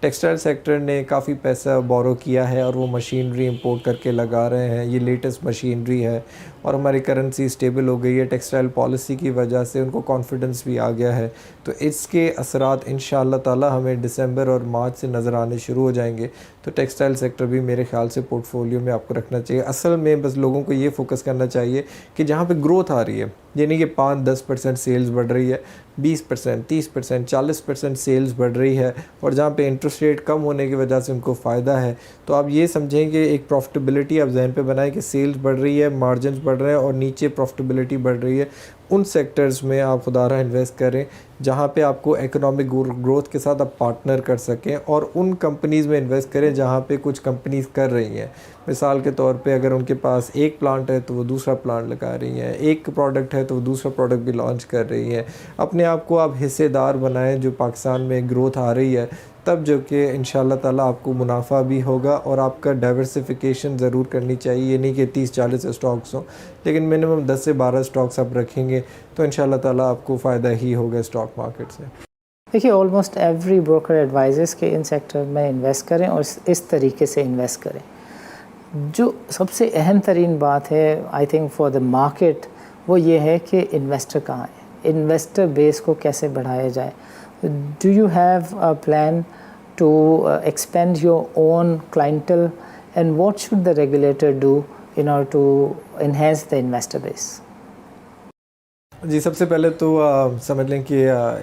Speaker 1: टेक्सटाइल सेक्टर ने काफ़ी पैसा बोरो किया है और वो मशीनरी इंपोर्ट करके लगा रहे हैं। ये लेटेस्ट मशीनरी है और हमारी करेंसी स्टेबल हो गई है टेक्सटाइल पॉलिसी की वजह से, उनको कॉन्फिडेंस भी आ गया है। तो इसके असरात इंशाअल्लाह ताला हमें दिसंबर और मार्च से नज़र आने शुरू हो जाएंगे। तो टेक्सटाइल सेक्टर भी मेरे ख्याल से पोर्टफोलियो में आपको रखना चाहिए। असल में बस लोगों को ये फोकस करना चाहिए कि जहाँ पे ग्रोथ आ रही है, यानी कि 5-10% सेल्स बढ़ रही है, 20%, 30%, 40% सेल्स बढ़ रही है, और जहाँ पे इंटरेस्ट रेट कम होने की वजह से उनको फ़ायदा है, तो आप ये समझें कि एक प्रॉफिटेबिलिटी आप जहन पे बनाएं कि सेल्स बढ़ रही है, मार्जिन बढ़ रहे हैं और नीचे प्रॉफिटेबिलिटी बढ़ रही है। उन सेक्टर्स में आप खुदारा इन्वेस्ट करें जहाँ पे आपको इकोनॉमिक ग्रोथ के साथ आप पार्टनर कर सकें, और उन कंपनीज़ में इन्वेस्ट करें जहाँ पे कुछ कंपनीज़ कर रही हैं। मिसाल के तौर पे अगर उनके पास एक प्लांट है तो वो दूसरा प्लांट लगा रही हैं, एक प्रोडक्ट है तो वो दूसरा प्रोडक्ट भी लॉन्च कर रही हैं। अपने आप को आप हिस्सेदार बनाएं जो पाकिस्तान में ग्रोथ आ रही है, तब जो कि इंशाअल्लाह ताला आपको मुनाफा भी होगा। और आपका डाइवर्सिफिकेशन ज़रूर करनी चाहिए, ये नहीं कि 30-40 स्टॉक्स हों, लेकिन मिनिमम 10 से 12 स्टॉक्स आप रखेंगे तो इंशाअल्लाह ताला आपको फ़ायदा ही होगा स्टॉक मार्केट से।
Speaker 2: देखिए, ऑलमोस्ट एवरी ब्रोकर एडवाइजेस के इन सेक्टर में इन्वेस्ट करें और इस तरीके से इन्वेस्ट करें। जो सबसे अहम तरीन बात है I think for the market, वो ये है कि इन्वेस्टर कहाँ है, इन्वेस्टर बेस को कैसे बढ़ाया जाए। Do you have a plan to expand your own clientele, and what should the regulator do in order to enhance the investor base?
Speaker 1: जी, सबसे पहले तो समझ लें कि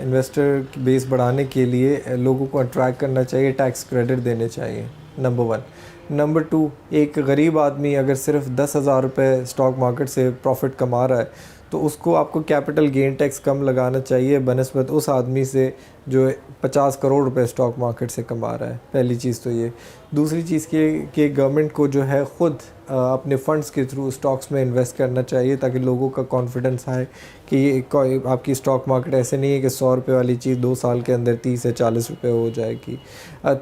Speaker 1: इन्वेस्टर बेस बढ़ाने के लिए लोगों को अट्रैक्ट करना चाहिए, टैक्स क्रेडिट देने चाहिए, नंबर 1। नंबर 2, एक गरीब आदमी अगर सिर्फ 10,000 रुपये स्टॉक मार्केट से प्रॉफिट कमा रहा है तो उसको आपको कैपिटल गेन टैक्स कम लगाना चाहिए बनस्बत उस आदमी से जो 50 करोड़ रुपए स्टॉक मार्केट से कमा रहा है। पहली चीज़ तो ये। दूसरी चीज़ कि गवर्नमेंट को जो है ख़ुद अपने फ़ंड्स के थ्रू स्टॉक्स में इन्वेस्ट करना चाहिए ताकि लोगों का कॉन्फिडेंस आए कि ये आपकी स्टॉक मार्केट ऐसे नहीं है कि 100 रुपये वाली चीज़ 2 साल के अंदर 30 या 40 रुपये हो जाएगी।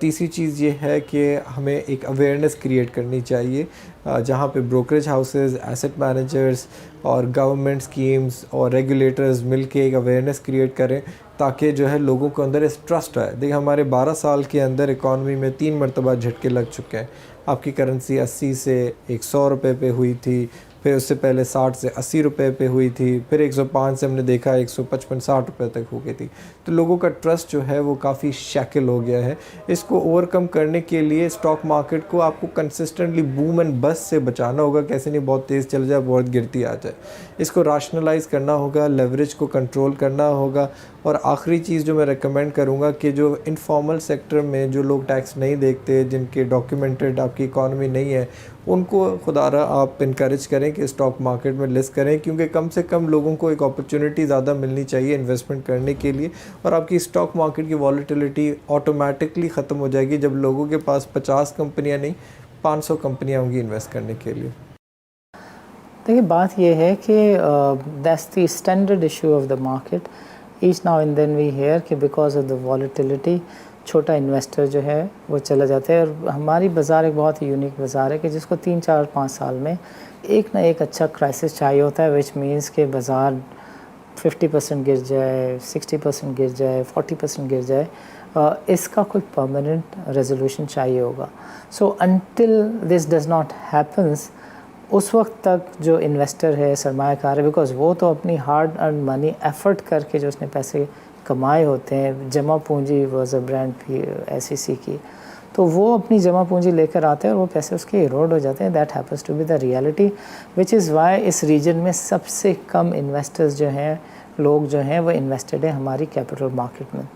Speaker 1: तीसरी चीज़ ये है कि हमें एक अवेयरनेस क्रिएट करनी चाहिए जहाँ पे ब्रोकरेज हाउसेस, एसेट मैनेजर्स और गवर्नमेंट स्कीम्स और रेगुलेटर्स मिलके एक अवेयरनेस क्रिएट करें ताकि जो है लोगों के अंदर इस ट्रस्ट आए। देखिए, हमारे 12 साल के अंदर इकॉनमी में 3 मरतबा झटके लग चुके हैं। आपकी करेंसी 80 से 100 रुपये पे हुई थी, फिर उससे पहले 60 से 80 रुपये पे हुई थी, फिर 105 से हमने देखा 155-60 रुपये तक हो गई थी। तो लोगों का ट्रस्ट जो है वो काफ़ी शैकल हो गया है। इसको ओवरकम करने के लिए स्टॉक मार्केट को आपको कंसिस्टेंटली बूम एंड बस्ट से बचाना होगा। कैसे नहीं बहुत तेज़ चल जाए, बहुत गिरती आ जाए। इसको राशनलाइज़ करना होगा, लेवरेज को कंट्रोल करना होगा। और आखिरी चीज़ जो मैं रेकमेंड करूँगा कि जो इनफॉर्मल सेक्टर में जो लोग टैक्स नहीं देखते, जिनके डॉक्यूमेंटेड आपकी इकॉनमी नहीं है, उनको खुदारा आप इनकरेज करें कि स्टॉक मार्केट में लिस्ट करें, क्योंकि कम से कम लोगों को एक अपॉर्चुनिटी ज़्यादा मिलनी चाहिए इन्वेस्टमेंट करने के लिए। और आपकी स्टॉक मार्केट की वॉलेटिलिटी ऑटोमेटिकली ख़त्म हो जाएगी जब लोगों के पास 50 कंपनियाँ नहीं 500 कंपनियाँ होंगी इन्वेस्ट करने के लिए।
Speaker 2: देखिए, बात यह है कि that's the standard issue of the market. Each now and then we hear कि बिकॉज ऑफ द वॉलेटिलिटी छोटा इन्वेस्टर जो है वो चला जाता है। और हमारी बाज़ार एक बहुत ही यूनिक बाज़ार है कि जिसको 3, 4, 5 साल में एक ना एक अच्छा क्राइसिस चाहिए होता है, विच मीन्स कि बाज़ार 50% गिर जाए, 60% गिर जाए, 40% गिर जाए। इसका कोई परमानेंट रेजोल्यूशन चाहिए होगा। So until this does not happens, उस वक्त तक जो इन्वेस्टर है, सरमायाकार है, बिकॉज़ वो तो अपनी हार्ड अर्न मनी एफ़र्ट करके जो उसने पैसे कमाए होते हैं, जमा पूंजी वॉज अ ब्रांड भी SEC की, तो वो अपनी जमा पूंजी लेकर आते हैं और वो पैसे उसके इरोड हो जाते हैं। That happens to be the reality, which is why इस रीजन में सबसे कम इन्वेस्टर्स जो हैं, लोग जो हैं, वो इन्वेस्टेड हैं हमारी कैपिटल मार्केट में।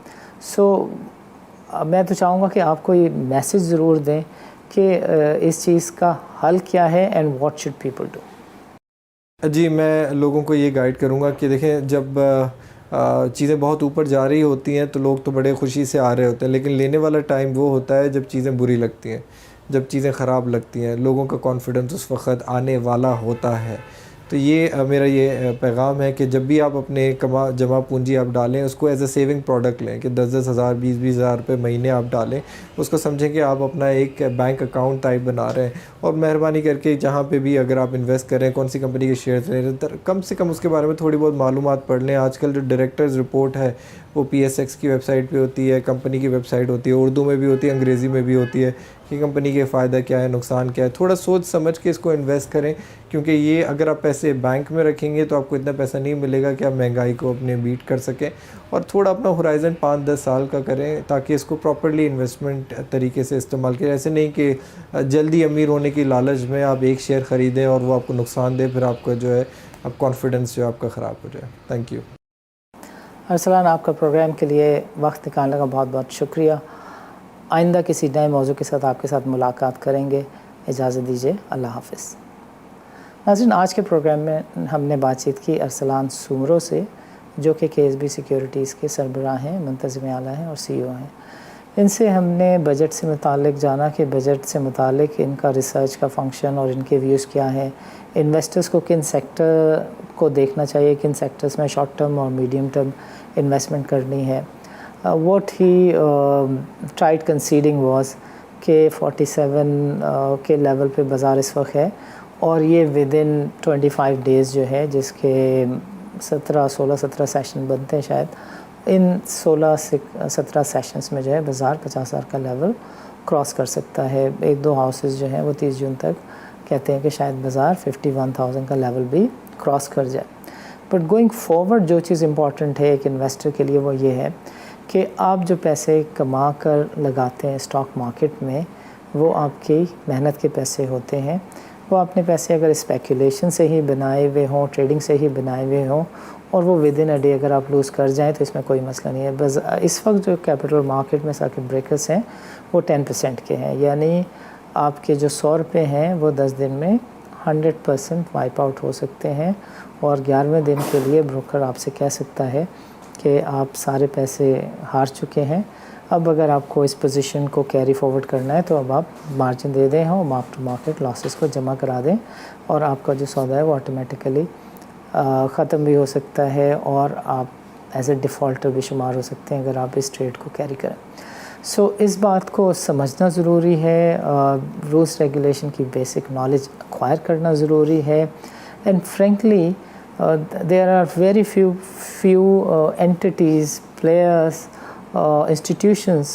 Speaker 2: सो मैं तो चाहूँगा कि आप कोई मैसेज ज़रूर दें कि इस चीज़ का हल क्या है and what should people do.
Speaker 1: जी, मैं लोगों को ये गाइड करूँगा कि देखें, जब चीज़ें बहुत ऊपर जा रही होती हैं तो लोग तो बड़े खुशी से आ रहे होते हैं, लेकिन लेने वाला टाइम वो होता है जब चीज़ें बुरी लगती हैं, जब चीज़ें ख़राब लगती हैं। लोगों का कॉन्फिडेंस उस वक़्त आने वाला होता है। तो ये मेरा ये पैगाम है कि जब भी आप अपने जमा पूंजी आप डालें, उसको एज़ अ सेविंग प्रोडक्ट लें कि 10-10 हज़ार 20-20 हज़ार रुपये महीने आप डालें। उसको समझें कि आप अपना एक बैंक अकाउंट टाइप बना रहे हैं। और मेहरबानी करके जहाँ पे भी अगर आप इन्वेस्ट करें, कौन सी कंपनी के शेयर्स ले रहे हैं, कम से कम उसके बारे में थोड़ी बहुत मालूमात पढ़ लें। आजकल जो डायरेक्टर्स रिपोर्ट है वो PSX की वेबसाइट पे होती है, कंपनी की वेबसाइट होती है, उर्दू में भी होती है, अंग्रेज़ी में भी होती है कि कंपनी के फ़ायदा क्या है, नुकसान क्या है। थोड़ा सोच समझ के इसको इन्वेस्ट करें, क्योंकि ये अगर आप पैसे बैंक में रखेंगे तो आपको इतना पैसा नहीं मिलेगा कि आप महंगाई को अपने बीट कर सकें। और थोड़ा अपना होराइज़न 5-10 साल का करें ताकि इसको प्रॉपर्ली इन्वेस्टमेंट तरीके से इस्तेमाल करें। ऐसे नहीं कि जल्दी अमीर होने की लालच में आप एक शेयर ख़रीदें और वो आपको नुकसान दे, फिर आपका जो है अब कॉन्फिडेंस जो है आपका ख़राब हो जाए। Thank you.
Speaker 2: अरसलान, आपका प्रोग्राम के लिए वक्त निकालने का बहुत बहुत शुक्रिया। आइंदा किसी नए मौजू के साथ आपके साथ मुलाकात करेंगे। इजाज़त दीजिए, अल्लाह हाफ़िज़। नाज़रीन, आज के प्रोग्राम में हमने बातचीत की अरसलान सुमरो से, जो कि KSB सिक्योरिटीज़ के सरबराह हैं, मुंतज़िम आला हैं और CEO हैं। इनसे हमने बजट से मुतालिक जाना कि बजट से मुतालिक इनका रिसर्च का फंक्शन और इनके व्यूज़ क्या हैं, इन्वेस्टर्स को किन सेक्टर को देखना चाहिए, किन सेक्टर्स में शॉर्ट टर्म और मीडियम टर्म इन्वेस्टमेंट करनी है। What he tried conceding was के 47 के लेवल पे बाज़ार इस वक्त है, और ये विद इन 25 डेज़ जो है, जिसके 16-17 सेशन बनते हैं शायद, इन 16-17 सेशंस में जो है बाज़ार 50,000 का लेवल क्रॉस कर सकता है। 1-2 हाउसेस जो हैं वो 30 जून तक कहते हैं कि शायद बाज़ार 51,000 का लेवल भी क्रॉस कर जाए। बट गोइंग फॉरवर्ड जो चीज़ इम्पॉर्टेंट है एक इन्वेस्टर के लिए, वो ये है कि आप जो पैसे कमा कर लगाते हैं स्टॉक मार्केट में, वो आपकी मेहनत के पैसे होते हैं। वो आपने पैसे अगर स्पेकुलेशन से ही बनाए हुए हों, ट्रेडिंग से ही बनाए हुए हों, और वो विद इन अ डे अगर आप लूज़ कर जाएँ तो इसमें कोई मसला नहीं है। बस इस वक्त जो कैपिटल मार्केट में सर्किट ब्रेकर्स हैं वो 10% के हैं, यानी आपके जो 100 रुपये हैं वो 10 दिन में 100% वाइप आउट हो सकते हैं। और 11वें दिन के लिए ब्रोकर आपसे कह सकता है कि आप सारे पैसे हार चुके हैं, अब अगर आपको इस पोजीशन को कैरी फॉरवर्ड करना है तो अब आप मार्जिन दे दें और मार्क टू मार्केट लॉसेस को जमा करा दें, और आपका जो सौदा है वो ऑटोमेटिकली ख़त्म भी हो सकता है और आप एज ए डिफ़ॉल्टर भी शुमार हो सकते हैं अगर आप इस ट्रेड को कैरी करें। सो इस बात को समझना ज़रूरी है, रूल्स रेगुलेशन की बेसिक नॉलेज एक्वायर करना ज़रूरी है। And frankly there are very few entities, players, institutions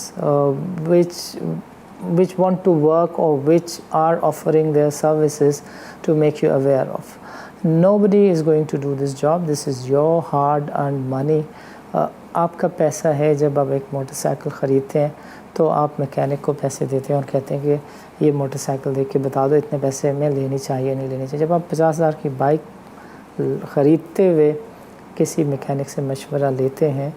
Speaker 2: which want to work or which are offering their services to make you aware of. Nobody is going to do this job. This is your hard earned money. आपका पैसा है। जब आप एक मोटरसाइकिल ख़रीदते हैं तो आप मैकेनिक को पैसे देते हैं और कहते हैं कि ये मोटरसाइकिल देख के बता दो इतने पैसे में लेनी चाहिए नहीं लेनी चाहिए। जब आप 50,000 की बाइक ख़रीदते हुए किसी मैकेनिक से मशवरा लेते हैं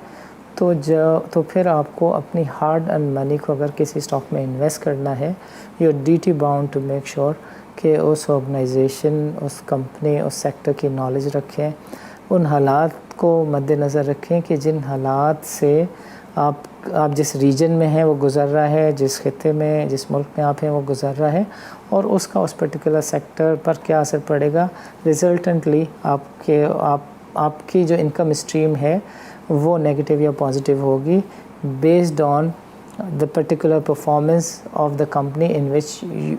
Speaker 2: तो फिर आपको अपनी हार्ड अर्न मनी को अगर किसी स्टॉक में इन्वेस्ट करना है, you are duty bound to make sure कि उस ऑर्गेनाइजेशन, उस कंपनी, उस सेक्टर की नॉलेज रखें, उन हालात को मद्देनज़र रखें कि जिन हालात से आप जिस रीजन में हैं वो गुज़र रहा है, जिस खित्ते में, जिस मुल्क में आप हैं वो गुज़र रहा है, और उसका उस पर्टिकुलर सेक्टर पर क्या असर पड़ेगा। रिजल्टेंटली आपकी जो इनकम स्ट्रीम है वो नेगेटिव या पॉजिटिव होगी based on the particular performance of the company in which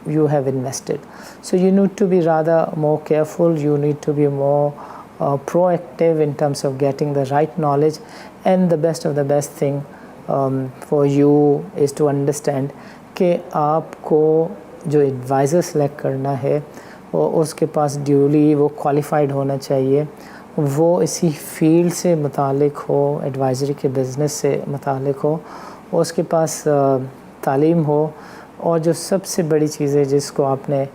Speaker 2: you have invested. So you need to be rather more careful, you need to be more proactive in terms of getting the right knowledge, and the best thing for you is to understand कि आपको जो एडवाइज़र सेलेक्ट करना है वो उसके पास ड्यूली वो क्वालिफाइड होना चाहिए, वो इसी फील्ड से मुतालिक हो, एडवाइज़री के बिज़नेस से मुतालिक हो, उसके पास तालीम हो, और जो सबसे बड़ी चीज़ है जिसको आपने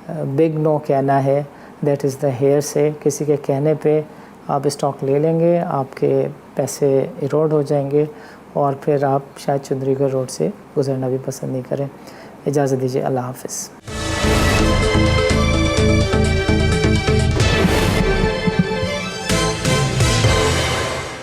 Speaker 2: बिग नो कहना है, दैट इज़ द हेयर से। किसी के कहने पे आप स्टॉक ले लेंगे, आपके पैसे इरोड हो जाएंगे और फिर आप शायद चंद्रीगढ़ रोड से गुज़रना भी पसंद नहीं करें। इजाज़त दीजिए, अल्लाह हाफ़िज़।